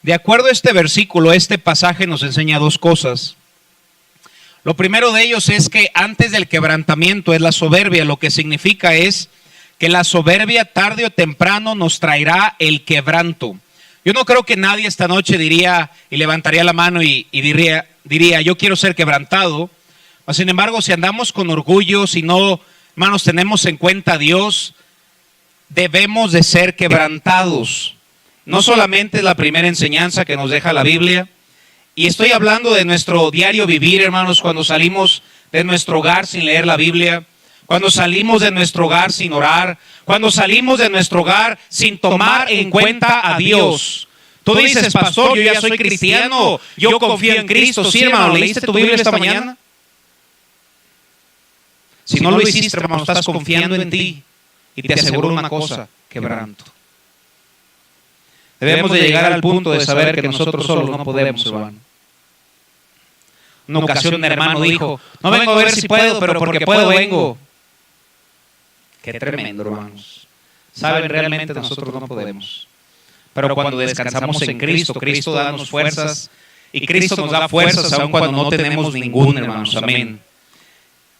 De acuerdo a este versículo, este pasaje nos enseña dos cosas. Lo primero de ellos es que antes del quebrantamiento es la soberbia, lo que significa es que la soberbia tarde o temprano nos traerá el quebranto. Yo no creo que nadie esta noche diría y levantaría la mano y diría yo quiero ser quebrantado. Sin embargo, si andamos con orgullo, si no, hermanos, tenemos en cuenta a Dios, debemos de ser quebrantados. No solamente es la primera enseñanza que nos deja la Biblia, y estoy hablando de nuestro diario vivir, hermanos, cuando salimos de nuestro hogar sin leer la Biblia, cuando salimos de nuestro hogar sin orar, cuando salimos de nuestro hogar sin tomar en cuenta a Dios. Tú dices, pastor, yo ya soy cristiano, yo confío en Cristo. Sí, hermano, ¿leíste tu Biblia esta mañana? Si no lo hiciste, hermano, estás confiando en ti. Y te aseguro una cosa, quebranto. Debemos de llegar al punto de saber que nosotros solos no podemos, hermano. Una ocasión un hermano dijo, no vengo a ver si puedo, pero porque puedo vengo. Qué tremendo, hermanos. Saben, realmente nosotros no podemos. Pero cuando descansamos en Cristo, Cristo da fuerzas, y Cristo nos da fuerzas aun cuando no tenemos ninguna, hermanos. Amén.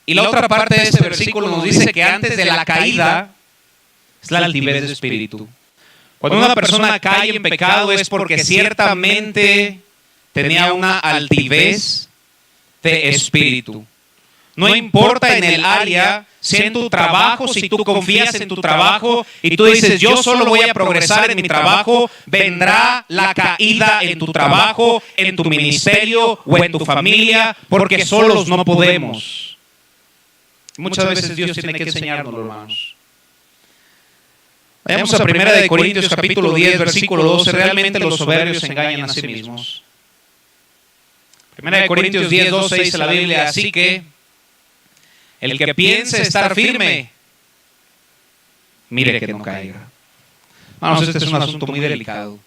Y la otra parte de este versículo nos dice que antes de la caída es la altivez de espíritu. Cuando una persona cae en pecado es porque ciertamente tenía una altivez de espíritu. No importa en el área, si en tu trabajo, si tú confías en tu trabajo y tú dices, yo solo voy a progresar en mi trabajo, vendrá la caída en tu trabajo, en tu ministerio o en tu familia, porque solos no podemos. Muchas veces Dios tiene que enseñárnoslo, hermanos. Vayamos a 1 Corintios capítulo 10, versículo 12. Realmente los soberbios se engañan a sí mismos. 1 Corintios 10, 12 dice la Biblia, así que el que piense estar firme, mire que no caiga. Vamos, este es un asunto muy delicado.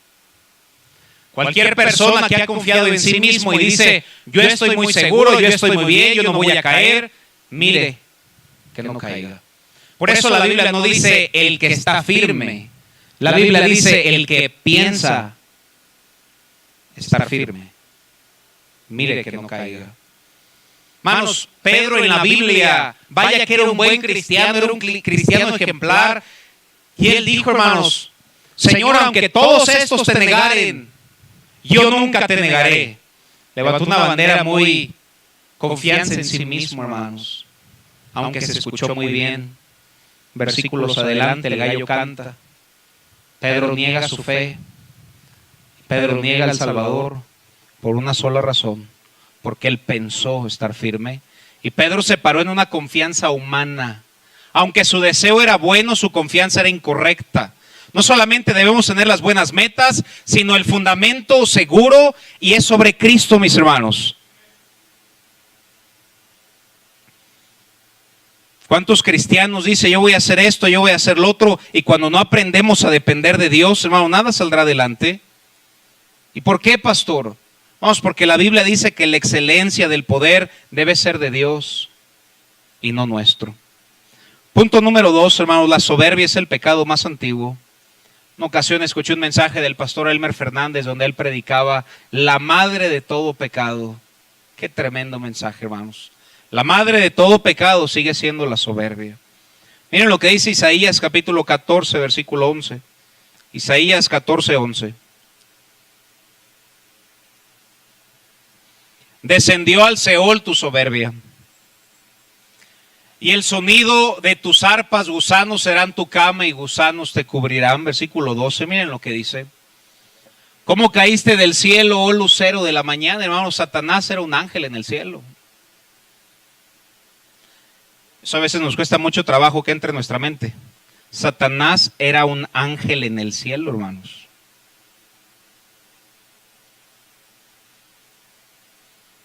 Cualquier persona que ha confiado en sí mismo y dice, yo estoy muy seguro, yo estoy muy bien, yo no voy a caer, mire que no caiga. Por eso la Biblia no dice el que está firme. La Biblia dice el que piensa estar firme. Mire que no caiga. Hermanos, Pedro en la Biblia, vaya que era un buen cristiano, era un cristiano ejemplar. Y él dijo, hermanos, Señor, aunque todos estos te negaren, yo nunca te negaré. Levantó una bandera muy confianza en sí mismo, hermanos. Aunque se escuchó muy bien. Versículos adelante, el gallo canta. Pedro niega su fe. Pedro niega al Salvador por una sola razón, porque él pensó estar firme. Y Pedro se paró en una confianza humana. Aunque su deseo era bueno, su confianza era incorrecta. No solamente debemos tener las buenas metas, sino el fundamento seguro, y es sobre Cristo, mis hermanos. ¿Cuántos cristianos dicen, yo voy a hacer esto, yo voy a hacer lo otro? Y cuando no aprendemos a depender de Dios, hermano, nada saldrá adelante. ¿Y por qué, pastor? Vamos, porque la Biblia dice que la excelencia del poder debe ser de Dios y no nuestro. Punto número 2, hermanos, la soberbia es el pecado más antiguo. Una ocasión escuché un mensaje del pastor Elmer Fernández donde él predicaba la madre de todo pecado. Qué tremendo mensaje, hermanos. La madre de todo pecado sigue siendo la soberbia. Miren lo que dice Isaías capítulo 14, versículo 11. Isaías 14, 11. Descendió al Seol tu soberbia, y el sonido de tus arpas, gusanos serán tu cama y gusanos te cubrirán. Versículo 12, miren lo que dice. ¿Cómo caíste del cielo, oh lucero de la mañana? Hermano, Satanás era un ángel en el cielo. Eso a veces nos cuesta mucho trabajo que entre en nuestra mente. Satanás era un ángel en el cielo, hermanos.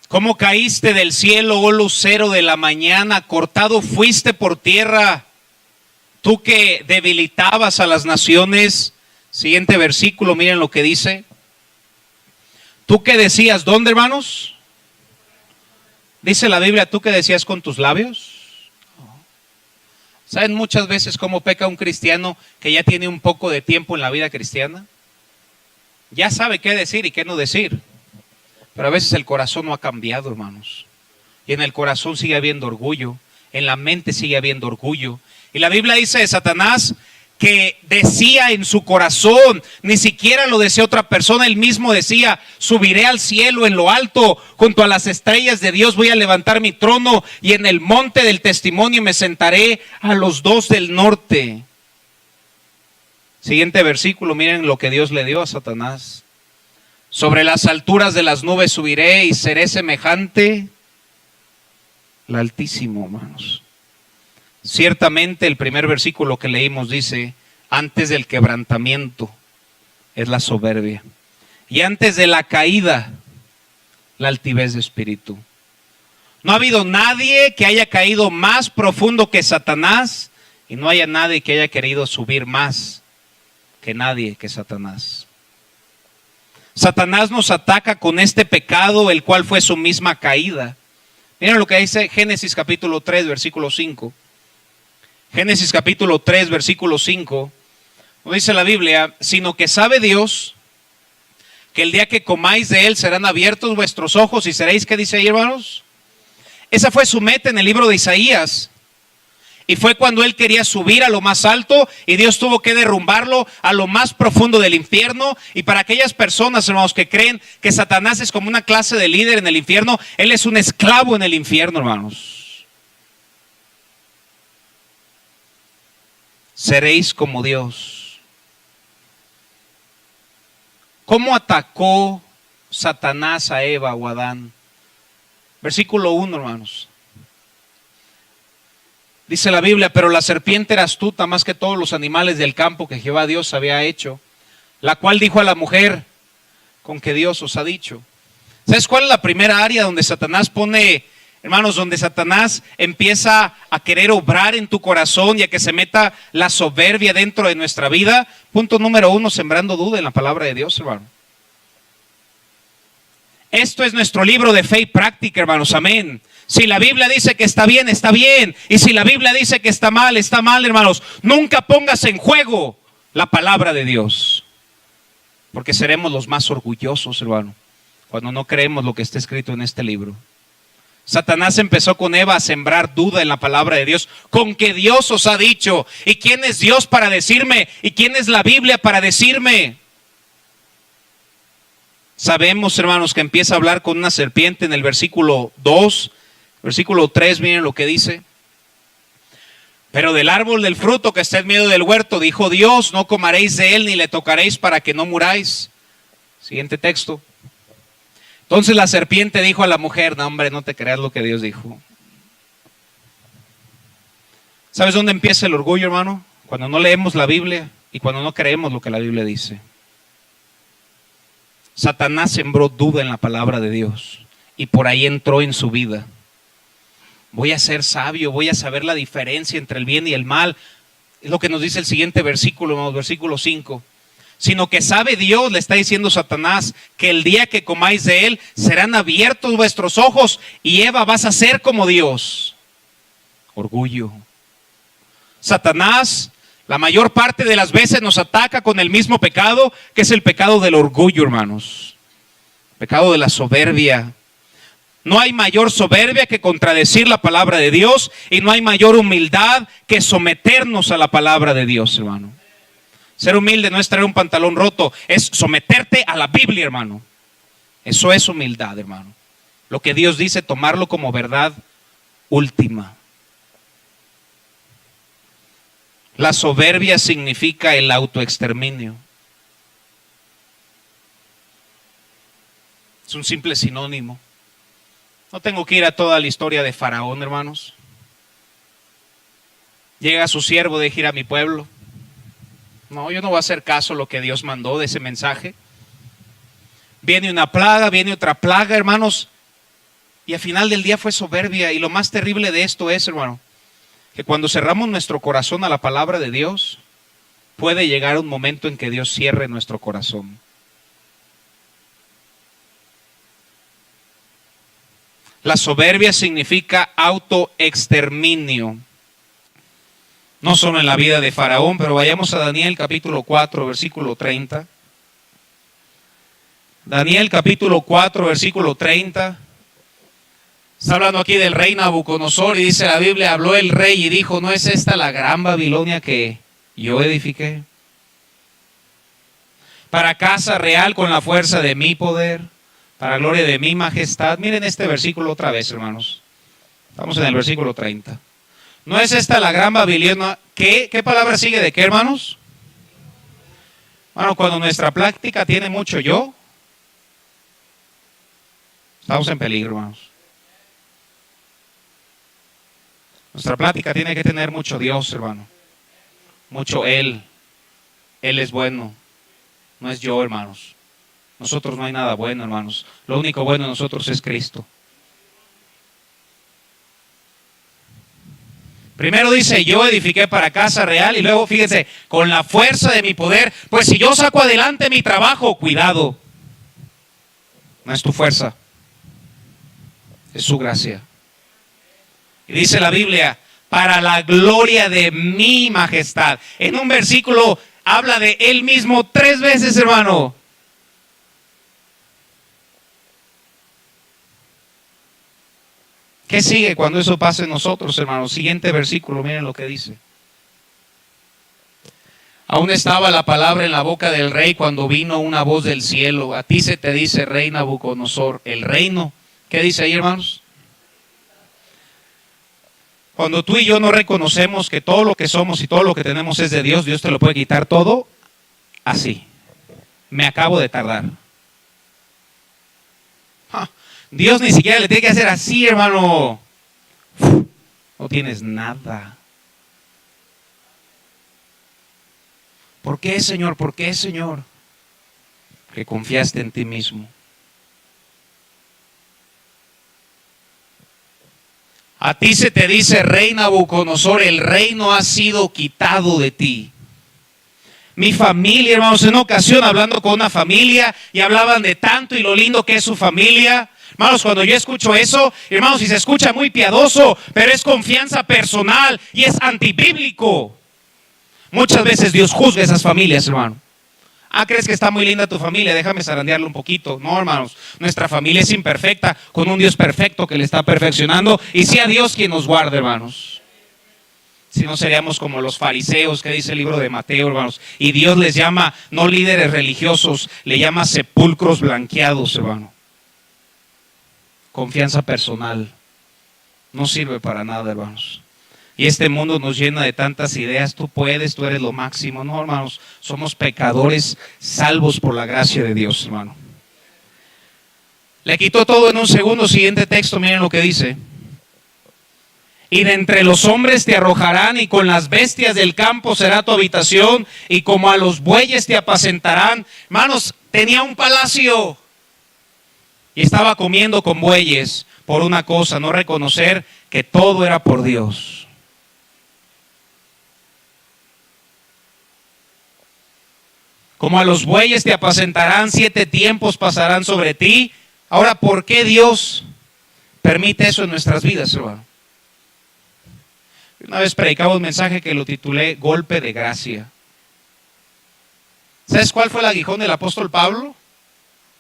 ¿Cómo caíste del cielo, oh lucero de la mañana? Cortado fuiste por tierra, tú que debilitabas a las naciones. Siguiente versículo, miren lo que dice. Tú que decías, ¿dónde, hermanos? Dice la Biblia, ¿tú que decías con tus labios? ¿Saben muchas veces cómo peca un cristiano que ya tiene un poco de tiempo en la vida cristiana? Ya sabe qué decir y qué no decir. Pero a veces el corazón no ha cambiado, hermanos. Y en el corazón sigue habiendo orgullo. En la mente sigue habiendo orgullo. Y la Biblia dice de Satanás que decía en su corazón, ni siquiera lo decía otra persona, él mismo decía: subiré al cielo en lo alto, junto a las estrellas de Dios voy a levantar mi trono, y en el monte del testimonio me sentaré a los dos del norte. Siguiente versículo, miren lo que Dios le dio a Satanás: sobre las alturas de las nubes subiré y seré semejante al Altísimo, hermanos. Ciertamente el primer versículo que leímos dice: antes del quebrantamiento es la soberbia, y antes de la caída la altivez de espíritu. No ha habido nadie que haya caído más profundo que Satanás, y no haya nadie que haya querido subir más que nadie que Satanás. Satanás nos ataca con este pecado, el cual fue su misma caída. Miren lo que dice Génesis capítulo 3, versículo 5. Génesis capítulo 3, versículo 5, dice la Biblia: sino que sabe Dios que el día que comáis de él serán abiertos vuestros ojos y seréis, ¿qué dice ahí, hermanos? Esa fue su meta en el libro de Isaías. Y fue cuando él quería subir a lo más alto y Dios tuvo que derrumbarlo a lo más profundo del infierno. Y para aquellas personas, hermanos, que creen que Satanás es como una clase de líder en el infierno, él es un esclavo en el infierno, hermanos. Seréis como Dios. ¿Cómo atacó Satanás a Eva o a Adán? Versículo 1, hermanos. Dice la Biblia: pero la serpiente era astuta más que todos los animales del campo que Jehová Dios había hecho, la cual dijo a la mujer: con que Dios os ha dicho. ¿Sabes cuál es la primera área donde Satanás pone, hermanos, donde Satanás empieza a querer obrar en tu corazón y a que se meta la soberbia dentro de nuestra vida? Punto número 1, sembrando duda en la palabra de Dios, hermano. Esto es nuestro libro de fe y práctica, hermanos, amén. Si la Biblia dice que está bien, está bien. Y si la Biblia dice que está mal, hermanos. Nunca pongas en juego la palabra de Dios, porque seremos los más orgullosos, hermano, cuando no creemos lo que está escrito en este libro. Satanás empezó con Eva a sembrar duda en la palabra de Dios, con que Dios os ha dicho. ¿Y quién es Dios para decirme? ¿Y quién es la Biblia para decirme? Sabemos, hermanos, que empieza a hablar con una serpiente en el versículo 2, versículo 3, miren lo que dice: pero del árbol del fruto que está en medio del huerto, dijo Dios: no comeréis de él ni le tocaréis para que no muráis. Siguiente texto. Entonces la serpiente dijo a la mujer: no, hombre, no te creas lo que Dios dijo. ¿Sabes dónde empieza el orgullo, hermano? Cuando no leemos la Biblia y cuando no creemos lo que la Biblia dice. Satanás sembró duda en la palabra de Dios y por ahí entró en su vida. Voy a ser sabio, voy a saber la diferencia entre el bien y el mal. Es lo que nos dice el siguiente versículo, hermanos, versículo 5. Sino que sabe Dios, le está diciendo Satanás, que el día que comáis de él serán abiertos vuestros ojos y Eva, vas a ser como Dios. Orgullo. Satanás, la mayor parte de las veces, nos ataca con el mismo pecado, que es el pecado del orgullo, hermanos. Pecado de la soberbia. No hay mayor soberbia que contradecir la palabra de Dios, y no hay mayor humildad que someternos a la palabra de Dios, hermano. Ser humilde no es traer un pantalón roto, es someterte a la Biblia, hermano. Eso es humildad, hermano. Lo que Dios dice, tomarlo como verdad última. La soberbia significa el autoexterminio. Es un simple sinónimo. No tengo que ir a toda la historia de Faraón, hermanos. Llega su siervo, deja ir a mi pueblo. No, yo no voy a hacer caso a lo que Dios mandó de ese mensaje. Viene una plaga, viene otra plaga, hermanos. Y al final del día fue soberbia. Y lo más terrible de esto es, hermano, que cuando cerramos nuestro corazón a la palabra de Dios, puede llegar un momento en que Dios cierre nuestro corazón. La soberbia significa autoexterminio. No solo en la vida de Faraón, pero vayamos a Daniel capítulo 4, versículo 30. Daniel capítulo 4, versículo 30. Está hablando aquí del rey Nabucodonosor y dice la Biblia, habló el rey y dijo, ¿no es esta la gran Babilonia que yo edifiqué? Para casa real con la fuerza de mi poder, para gloria de mi majestad. Miren este versículo otra vez, hermanos. Estamos en el versículo 30. ¿No es esta la gran Babilonia? ¿Qué palabra sigue de qué, hermanos? Bueno, cuando nuestra práctica tiene mucho yo, estamos en peligro, hermanos. Nuestra plática tiene que tener mucho Dios, hermano. Mucho Él. Él es bueno. No es yo, hermanos. Nosotros no hay nada bueno, hermanos. Lo único bueno de nosotros es Cristo. Primero dice, yo edifiqué para casa real. Y luego, fíjense, con la fuerza de mi poder. Pues si yo saco adelante mi trabajo, cuidado. No es tu fuerza. Es su gracia. Y dice la Biblia, para la gloria de mi majestad. En un versículo habla de Él mismo 3 veces, hermano. ¿Qué sigue cuando eso pase en nosotros, hermano? Siguiente versículo, miren lo que dice. Aún estaba la palabra en la boca del rey cuando vino una voz del cielo. A ti se te dice, rey Nabucodonosor, el reino. ¿Qué dice ahí, hermanos? Cuando tú y yo no reconocemos que todo lo que somos y todo lo que tenemos es de Dios, Dios te lo puede quitar todo así. Me acabo de tardar. Dios ni siquiera le tiene que hacer así, hermano. No tienes nada. ¿Por qué, Señor? ¿Por qué, Señor? Porque confiaste en ti mismo. A ti se te dice, rey Nabucodonosor, el reino ha sido quitado de ti. Mi familia, hermanos, en una ocasión hablando con una familia y hablaban de tanto y lo lindo que es su familia. Hermanos, cuando yo escucho eso, hermanos, y se escucha muy piadoso, pero es confianza personal y es antibíblico. Muchas veces Dios juzga a esas familias, hermano. ¿Crees que está muy linda tu familia? Déjame zarandearlo un poquito. No, hermanos, nuestra familia es imperfecta, con un Dios perfecto que le está perfeccionando. Y sea Dios quien nos guarde, hermanos. Si no seríamos como los fariseos, que dice el libro de Mateo, hermanos. Y Dios les llama, no líderes religiosos, le llama sepulcros blanqueados, hermano. Confianza personal. No sirve para nada, hermanos. Y este mundo nos llena de tantas ideas, tú puedes, tú eres lo máximo. No, hermanos, somos pecadores salvos por la gracia de Dios, hermano. Le quitó todo en un segundo. Siguiente texto, miren lo que dice. Y de entre los hombres te arrojarán y con las bestias del campo será tu habitación y como a los bueyes te apacentarán. Hermanos, tenía un palacio y estaba comiendo con bueyes por una cosa, no reconocer que todo era por Dios. Como a los bueyes te apacentarán, 7 tiempos pasarán sobre ti. Ahora, ¿por qué Dios permite eso en nuestras vidas, hermano? Una vez predicaba un mensaje que lo titulé Golpe de Gracia. ¿Sabes cuál fue el aguijón del apóstol Pablo?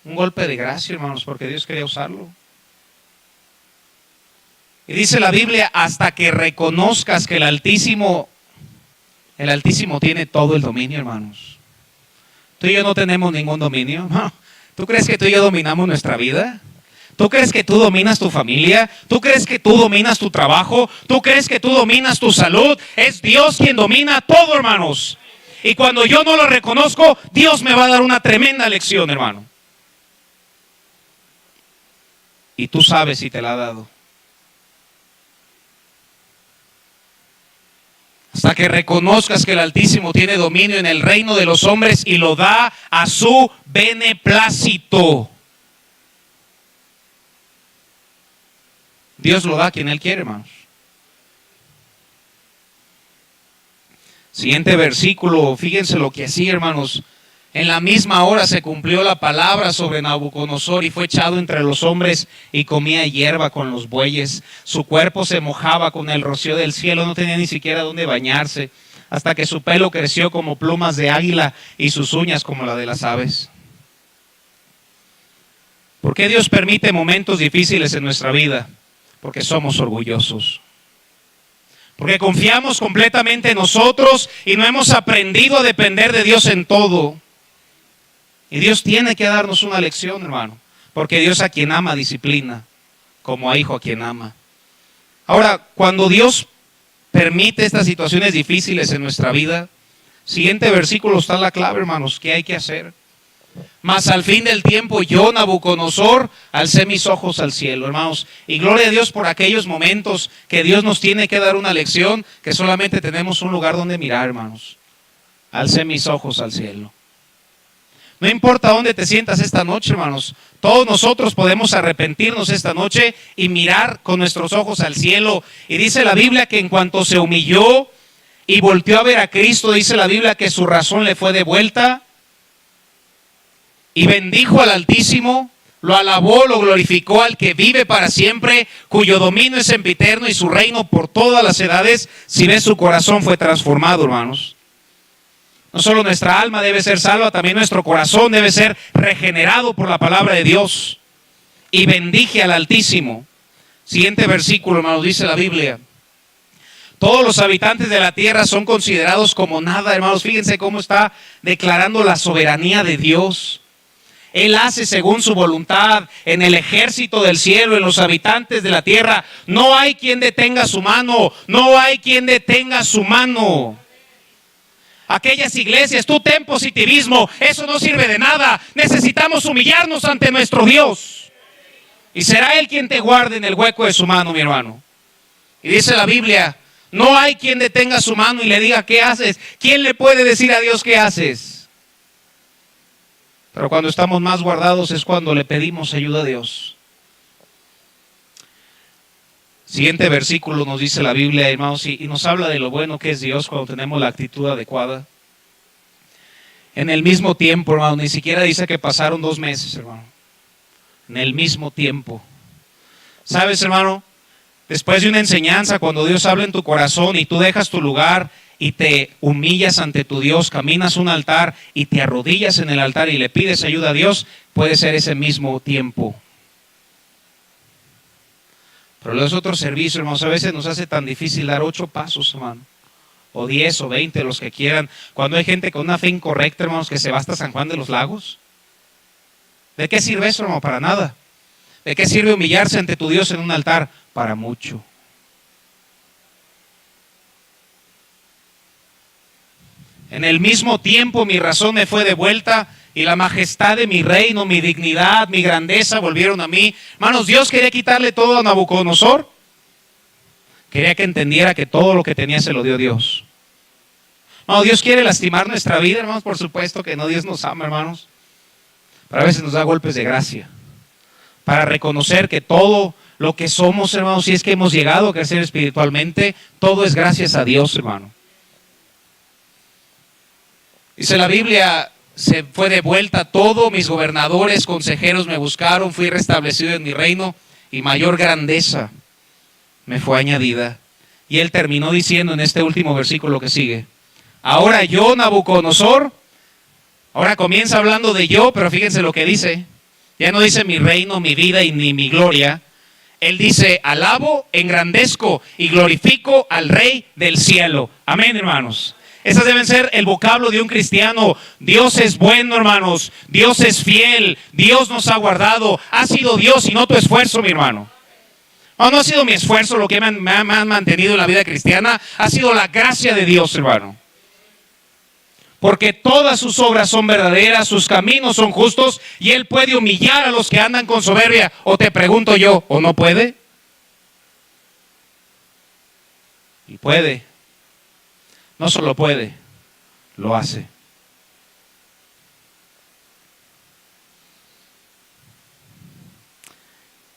Un golpe de gracia, hermanos, porque Dios quería usarlo. Y dice la Biblia, hasta que reconozcas que el Altísimo tiene todo el dominio, hermanos. Tú y yo no tenemos ningún dominio. No. ¿Tú crees que tú y yo dominamos nuestra vida? ¿Tú crees que tú dominas tu familia? ¿Tú crees que tú dominas tu trabajo? ¿Tú crees que tú dominas tu salud? Es Dios quien domina todo, hermanos. Y cuando yo no lo reconozco, Dios me va a dar una tremenda lección, hermano. Y tú sabes si te la ha dado. Hasta que reconozcas que el Altísimo tiene dominio en el reino de los hombres y lo da a su beneplácito. Dios lo da a quien Él quiere, hermanos. Siguiente versículo, fíjense lo que hacía, hermanos. En la misma hora se cumplió la palabra sobre Nabucodonosor y fue echado entre los hombres y comía hierba con los bueyes. Su cuerpo se mojaba con el rocío del cielo, no tenía ni siquiera dónde bañarse, hasta que su pelo creció como plumas de águila y sus uñas como la de las aves. Una vez predicaba un mensaje que lo titulé Golpe de Gracia. Y una vez predicaba un mensaje que lo titulé Golpe de Gracia. ¿Sabes cuál fue el aguijón del apóstol Pablo? Un golpe de gracia, hermanos. ¿Por qué Dios permite momentos difíciles en nuestra vida? Porque somos orgullosos. Porque confiamos completamente en nosotros y no hemos aprendido a depender de Dios en todo. Y Dios tiene que darnos una lección, hermano. Porque Dios a quien ama disciplina, como a hijo a quien ama. Ahora, cuando Dios permite estas situaciones difíciles en nuestra vida, siguiente versículo está la clave, hermanos. ¿Qué hay que hacer? Mas al fin del tiempo yo, Nabucodonosor, alcé mis ojos al cielo, hermanos. Y gloria a Dios por aquellos momentos que Dios nos tiene que dar una lección, que solamente tenemos un lugar donde mirar, hermanos. Alcé mis ojos al cielo. No importa dónde te sientas esta noche, hermanos. Todos nosotros podemos arrepentirnos esta noche y mirar con nuestros ojos al cielo. Y dice la Biblia que en cuanto se humilló y volteó a ver a Cristo, dice la Biblia que su razón le fue devuelta. Y bendijo al Altísimo, lo alabó, lo glorificó al que vive para siempre, cuyo dominio es sempiterno y su reino por todas las edades. Si ves, su corazón fue transformado, hermanos. No solo nuestra alma debe ser salva, también nuestro corazón debe ser regenerado por la palabra de Dios. Y bendije al Altísimo. Siguiente versículo, hermanos, dice la Biblia. Todos los habitantes de la tierra son considerados como nada, hermanos. Fíjense cómo está declarando la soberanía de Dios. Él hace según su voluntad en el ejército del cielo, en los habitantes de la tierra. No hay quien detenga su mano, no hay quien detenga su mano. Aquellas iglesias, tú ten positivismo, eso no sirve de nada. Necesitamos humillarnos ante nuestro Dios. Y será Él quien te guarde en el hueco de su mano, mi hermano. Y dice la Biblia, no hay quien detenga su mano y le diga, ¿qué haces? ¿Quién le puede decir a Dios qué haces? Pero cuando estamos más guardados es cuando le pedimos ayuda a Dios. Siguiente versículo nos dice la Biblia, hermanos, y nos habla de lo bueno que es Dios cuando tenemos la actitud adecuada. En el mismo tiempo, hermano, ni siquiera dice que pasaron 2 meses, hermano. En el mismo tiempo. ¿Sabes, hermano? Después de una enseñanza, cuando Dios habla en tu corazón y tú dejas tu lugar y te humillas ante tu Dios, caminas a un altar y te arrodillas en el altar y le pides ayuda a Dios, puede ser ese mismo tiempo. Pero los otros servicios, hermanos, a veces nos hace tan difícil dar 8 pasos, hermano. O 10 o 20, los que quieran. Cuando hay gente con una fe incorrecta, hermanos, que se va hasta San Juan de los Lagos. ¿De qué sirve eso, hermano? Para nada. ¿De qué sirve humillarse ante tu Dios en un altar? Para mucho. En el mismo tiempo mi razón me fue devuelta y la majestad de mi reino, mi dignidad, mi grandeza volvieron a mí. Hermanos, Dios quería quitarle todo a Nabucodonosor. Quería que entendiera que todo lo que tenía se lo dio Dios. No, Dios quiere lastimar nuestra vida, hermanos, por supuesto que no, Dios nos ama, hermanos. Pero a veces nos da golpes de gracia. Para reconocer que todo lo que somos, hermanos, si es que hemos llegado a crecer espiritualmente, todo es gracias a Dios, hermano. Dice la Biblia, se fue de vuelta todo, mis gobernadores, consejeros me buscaron, fui restablecido en mi reino y mayor grandeza me fue añadida. Y él terminó diciendo en este último versículo que sigue, ahora yo, Nabucodonosor, ahora comienza hablando de yo, pero fíjense lo que dice, ya no dice mi reino, mi vida y ni mi gloria. Él dice, alabo, engrandezco y glorifico al Rey del cielo. Amén, hermanos. Esas deben ser el vocablo de un cristiano. Dios es bueno, hermanos. Dios es fiel. Dios nos ha guardado. Ha sido Dios y no tu esfuerzo, mi hermano. No ha sido mi esfuerzo lo que me ha mantenido en la vida cristiana. Ha sido la gracia de Dios, hermano. Porque todas sus obras son verdaderas, sus caminos son justos y Él puede humillar a los que andan con soberbia. O te pregunto yo, ¿o no puede? Y puede. No solo puede, lo hace.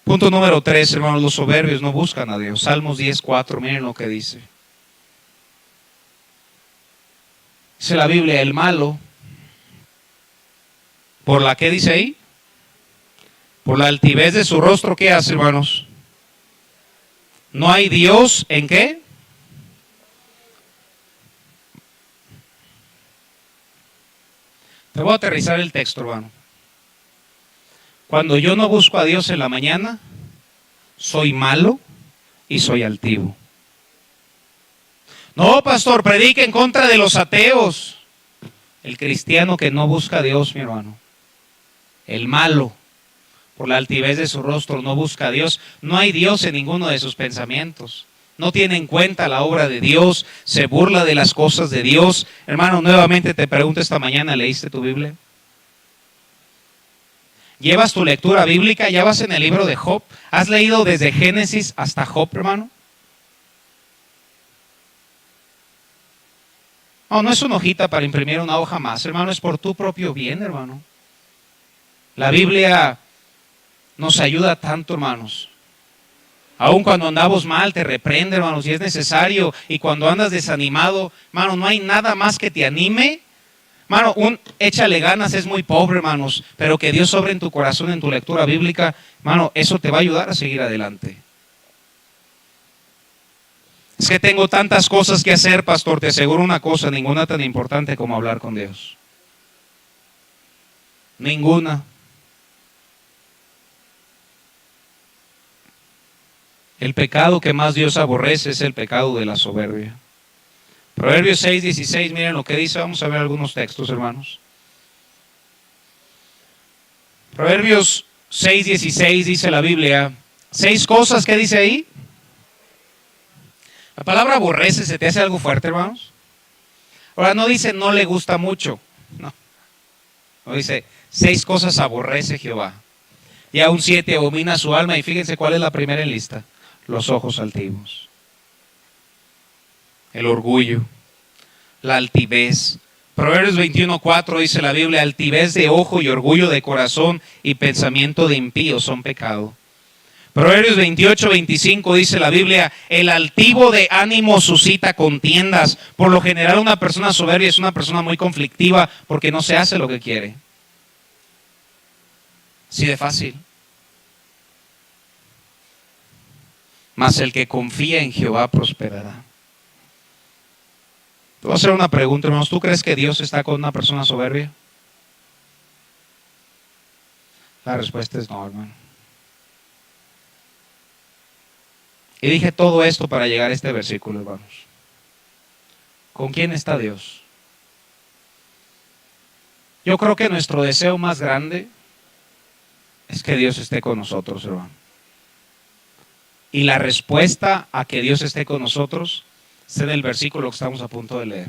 Punto número 3, hermanos, los soberbios no buscan a Dios. Salmos 10:4, miren lo que dice. Dice la Biblia, el malo, ¿por la qué dice ahí? Por la altivez de su rostro, ¿qué hace, hermanos? No hay Dios, ¿en qué? Te voy a aterrizar el texto, hermano. Cuando yo no busco a Dios en la mañana, soy malo y soy altivo. No, pastor, predique en contra de los ateos. El cristiano que no busca a Dios, mi hermano, el malo, por la altivez de su rostro, no busca a Dios. No hay Dios en ninguno de sus pensamientos. No tiene en cuenta la obra de Dios, se burla de las cosas de Dios. Hermano, nuevamente te pregunto esta mañana, ¿leíste tu Biblia? ¿Llevas tu lectura bíblica? ¿Ya vas en el libro de Job? ¿Has leído desde Génesis hasta Job, hermano? No, no es una hojita para imprimir una hoja más, hermano, es por tu propio bien, hermano. La Biblia nos ayuda tanto, hermanos. Aun cuando andamos mal, te reprende, hermano, si es necesario. Y cuando andas desanimado, hermano, no hay nada más que te anime. Hermano, échale ganas es muy pobre, hermanos. Pero que Dios sobre en tu corazón, en tu lectura bíblica, hermano, eso te va a ayudar a seguir adelante. Es que tengo tantas cosas que hacer, pastor. Te aseguro una cosa, ninguna tan importante como hablar con Dios. Ninguna. El pecado que más Dios aborrece es el pecado de la soberbia. Proverbios 6:16, miren lo que dice. Vamos a ver algunos textos, hermanos. Proverbios 6:16 dice la Biblia. 6 cosas, ¿qué dice ahí? La palabra aborrece, ¿se te hace algo fuerte, hermanos? Ahora no dice no le gusta mucho. No dice 6 cosas aborrece Jehová. Y aún 7 abomina su alma. Y fíjense cuál es la primera en lista. Los ojos altivos, el orgullo, la altivez. Proverbios 21:4 dice la Biblia, altivez de ojo y orgullo de corazón y pensamiento de impío son pecado. Proverbios 28:25 dice la Biblia, el altivo de ánimo suscita contiendas. Por lo general una persona soberbia es una persona muy conflictiva porque no se hace lo que quiere. Así de fácil. Mas el que confía en Jehová prosperará. Te voy a hacer una pregunta, hermanos. ¿Tú crees que Dios está con una persona soberbia? La respuesta es no, hermano. Y dije todo esto para llegar a este versículo, hermanos. ¿Con quién está Dios? Yo creo que nuestro deseo más grande es que Dios esté con nosotros, hermano. Y la respuesta a que Dios esté con nosotros está en el versículo que estamos a punto de leer.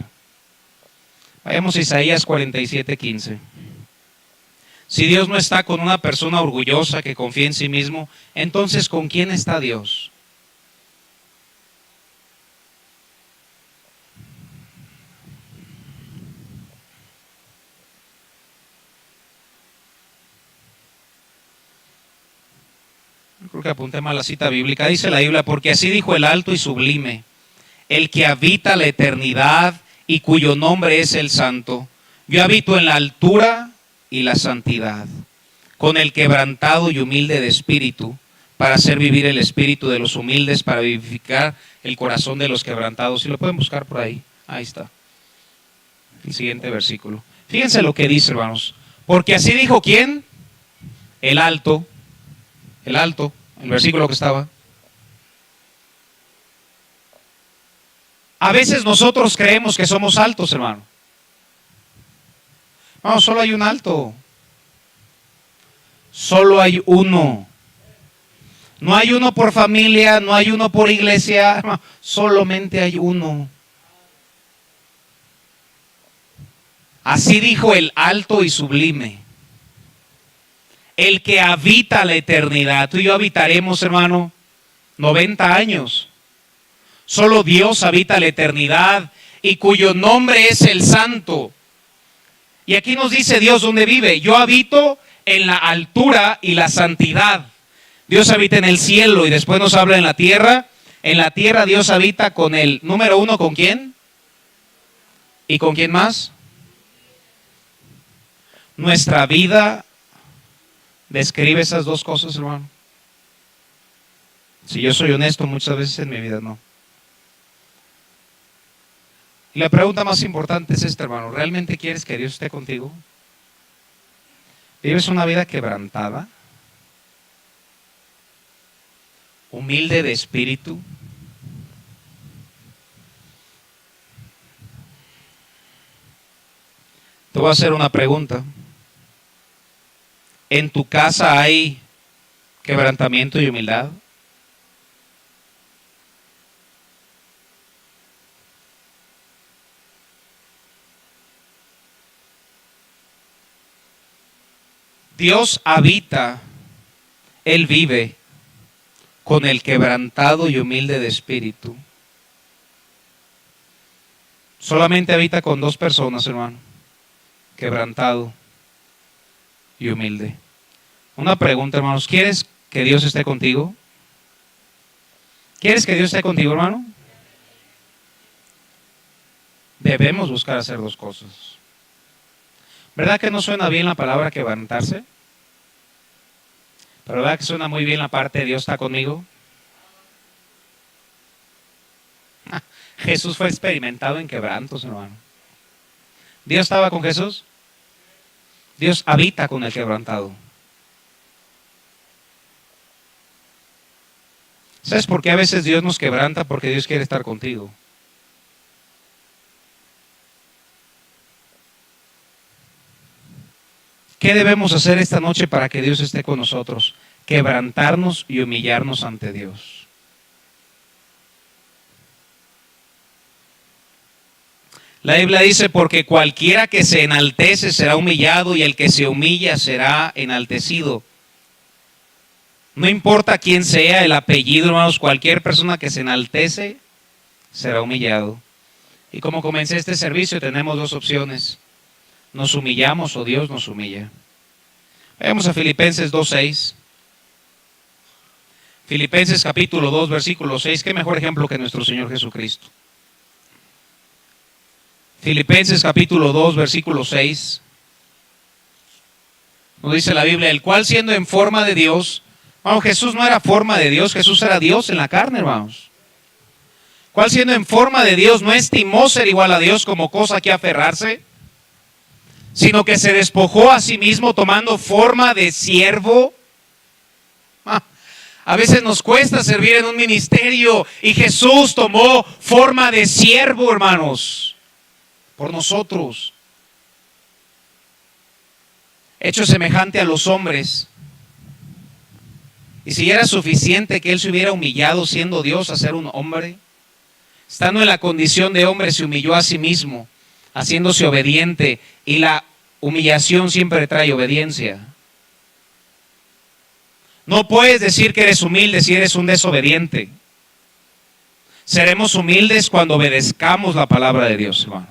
Vayamos a Isaías 47:15. Si Dios no está con una persona orgullosa que confía en sí mismo, entonces ¿con quién está Dios? Creo que apunté mal la cita bíblica. Dice la Biblia, porque así dijo el alto y sublime, el que habita la eternidad y cuyo nombre es el santo. Yo habito en la altura y la santidad, con el quebrantado y humilde de espíritu, para hacer vivir el espíritu de los humildes, para vivificar el corazón de los quebrantados. Si lo pueden buscar por ahí, ahí está. El siguiente versículo. Fíjense lo que dice, hermanos. Porque así dijo ¿quién? El alto, el versículo que estaba. A veces nosotros creemos que somos altos, hermano. No, solo hay un alto. Solo hay uno. No hay uno por familia, no hay uno por iglesia, no, solamente hay uno. Así dijo el alto y sublime, el que habita la eternidad. Tú y yo habitaremos, hermano, 90 años. Solo Dios habita la eternidad y cuyo nombre es el Santo. Y aquí nos dice Dios dónde vive. Yo habito en la altura y la santidad. Dios habita en el cielo y después nos habla en la tierra. En la tierra Dios habita con el número 1, ¿con quién? ¿Y con quién más? Nuestra vida describe esas dos cosas, hermano. Si yo soy honesto, muchas veces en mi vida no. Y la pregunta más importante es esta, hermano. ¿Realmente quieres que Dios esté contigo? ¿Vives una vida quebrantada? humilde de espíritu. Te voy a hacer una pregunta. ¿En tu casa hay quebrantamiento y humildad? Dios habita, Él vive con el quebrantado y humilde de espíritu. Solamente habita con dos personas, hermano: quebrantado y humilde. Una pregunta, hermanos: ¿quieres que Dios esté contigo? ¿Quieres que Dios esté contigo, hermano? Debemos buscar hacer dos cosas. ¿Verdad que no suena bien la palabra quebrantarse? Pero ¿verdad que suena muy bien la parte de Dios está conmigo? Jesús fue experimentado en quebrantos, hermano. ¿Dios estaba con Jesús? Dios habita con el quebrantado. ¿Sabes por qué a veces Dios nos quebranta? Porque Dios quiere estar contigo. ¿Qué debemos hacer esta noche para que Dios esté con nosotros? Quebrantarnos y humillarnos ante Dios. La Biblia dice: porque cualquiera que se enaltece será humillado, y el que se humilla será enaltecido. No importa quién sea, el apellido, hermanos, cualquier persona que se enaltece será humillado. Y como comencé este servicio, tenemos dos opciones: nos humillamos o Dios nos humilla. Vayamos a Filipenses 2:6. Filipenses capítulo 2, versículo 6. Qué mejor ejemplo que nuestro Señor Jesucristo. Filipenses capítulo 2, versículo 6. Nos dice la Biblia: el cual, siendo en forma de Dios. Bueno, Jesús no era forma de Dios, Jesús era Dios en la carne, hermanos. Cual, siendo en forma de Dios, no estimó ser igual a Dios como cosa que aferrarse, sino que se despojó a sí mismo, tomando forma de siervo. A veces nos cuesta servir en un ministerio, y Jesús tomó forma de siervo, hermanos, por nosotros. Hecho semejante a los hombres. Y si era suficiente que Él se hubiera humillado siendo Dios a ser un hombre, estando en la condición de hombre se humilló a sí mismo, haciéndose obediente, y la humillación siempre trae obediencia. No puedes decir que eres humilde si eres un desobediente. Seremos humildes cuando obedezcamos la palabra de Dios, hermano.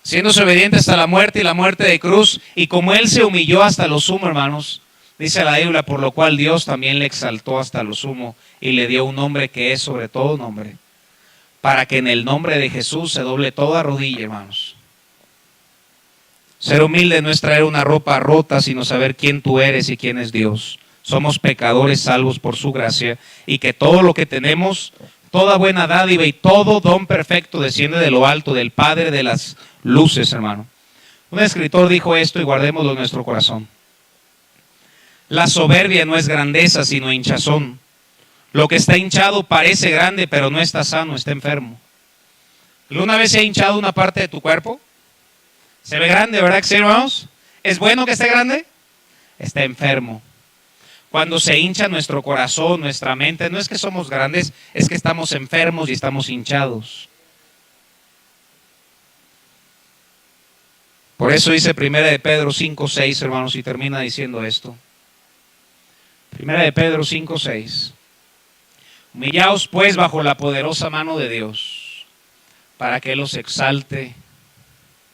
Siéndose obediente hasta la muerte, y la muerte de cruz, y como Él se humilló hasta lo sumo, hermanos, dice la Biblia: por lo cual Dios también le exaltó hasta lo sumo y le dio un nombre que es sobre todo nombre, para que en el nombre de Jesús se doble toda rodilla, hermanos. Ser humilde no es traer una ropa rota, sino saber quién tú eres y quién es Dios. Somos pecadores salvos por su gracia, y que todo lo que tenemos, toda buena dádiva y todo don perfecto desciende de lo alto, del Padre de las luces, hermano. Un escritor dijo esto, y guardémoslo en nuestro corazón: la soberbia no es grandeza, sino hinchazón. Lo que está hinchado parece grande, pero no está sano, está enfermo. ¿Alguna vez se ha hinchado una parte de tu cuerpo? Se ve grande, ¿verdad que sí, hermanos? ¿Es bueno que esté grande? Está enfermo. Cuando se hincha nuestro corazón, nuestra mente, no es que somos grandes, es que estamos enfermos y estamos hinchados. Por eso dice 1 de Pedro 5:6, hermanos, y termina diciendo esto. 1 de Pedro 5:6. Humillaos pues bajo la poderosa mano de Dios, para que Él los exalte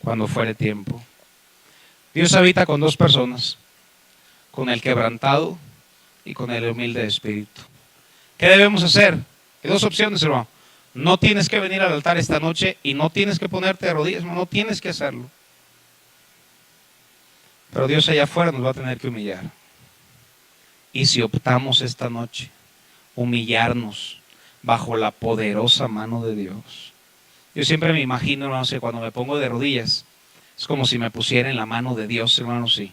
cuando fuere tiempo. Dios habita con dos personas: con el quebrantado y con el humilde de espíritu. ¿Qué debemos hacer? Hay dos opciones, hermano. No tienes que venir al altar esta noche y no tienes que ponerte de rodillas, no tienes que hacerlo. Pero Dios allá afuera nos va a tener que humillar. Y si optamos esta noche humillarnos bajo la poderosa mano de Dios. Yo siempre me imagino, hermanos, que cuando me pongo de rodillas es como si me pusiera en la mano de Dios, hermanos, sí.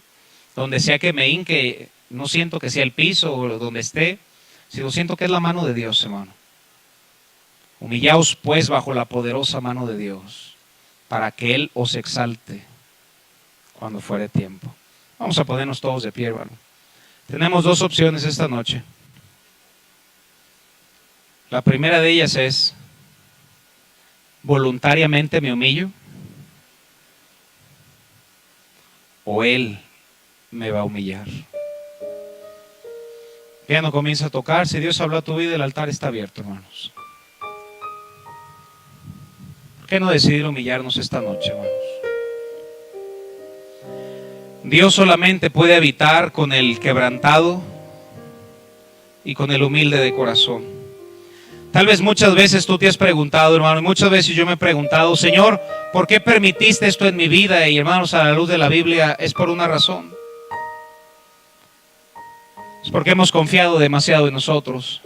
Donde sea que me hinque, no siento que sea el piso o donde esté, sino siento que es la mano de Dios, hermano. Humillaos pues bajo la poderosa mano de Dios, para que Él os exalte cuando fuere tiempo. Vamos a ponernos todos de pie, hermano. Tenemos dos opciones esta noche. La primera de ellas es: voluntariamente me humillo, o Él me va a humillar. El piano comienza a tocar. Si Dios habló a tu vida, el altar está abierto, hermanos. ¿Por qué no decidir humillarnos esta noche, hermanos? Dios solamente puede habitar con el quebrantado y con el humilde de corazón. Tal vez muchas veces tú te has preguntado, hermano, y muchas veces yo me he preguntado: Señor, ¿por qué permitiste esto en mi vida? Y hermanos, a la luz de la Biblia, es por una razón. Es porque hemos confiado demasiado en nosotros.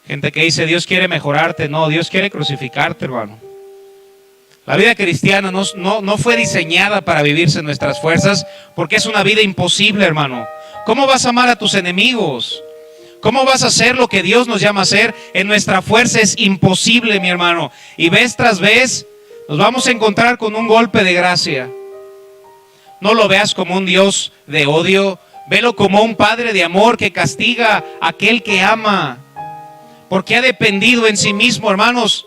Gente que dice: Dios quiere mejorarte. No, Dios quiere crucificarte, hermano. La vida cristiana no fue diseñada para vivirse en nuestras fuerzas, porque es una vida imposible, hermano. ¿Cómo vas a amar a tus enemigos? ¿Cómo vas a hacer lo que Dios nos llama a hacer? En nuestra fuerza es imposible, mi hermano. Y vez tras vez nos vamos a encontrar con un golpe de gracia. No lo veas como un Dios de odio. Velo como un Padre de amor que castiga a aquel que ama, porque ha dependido en sí mismo, hermanos.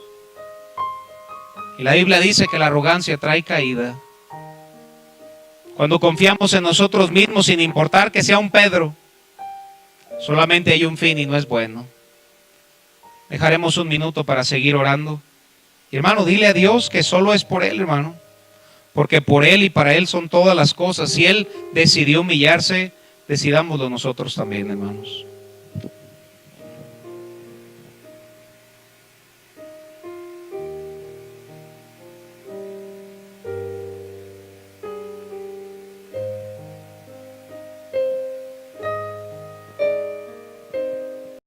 Y la Biblia dice que la arrogancia trae caída. Cuando confiamos en nosotros mismos, sin importar que sea un Pedro, solamente hay un fin y no es bueno. Dejaremos un minuto para seguir orando. Y hermano, dile a Dios que solo es por Él, hermano. Porque por Él y para Él son todas las cosas. Si Él decidió humillarse, decidámoslo nosotros también, hermanos.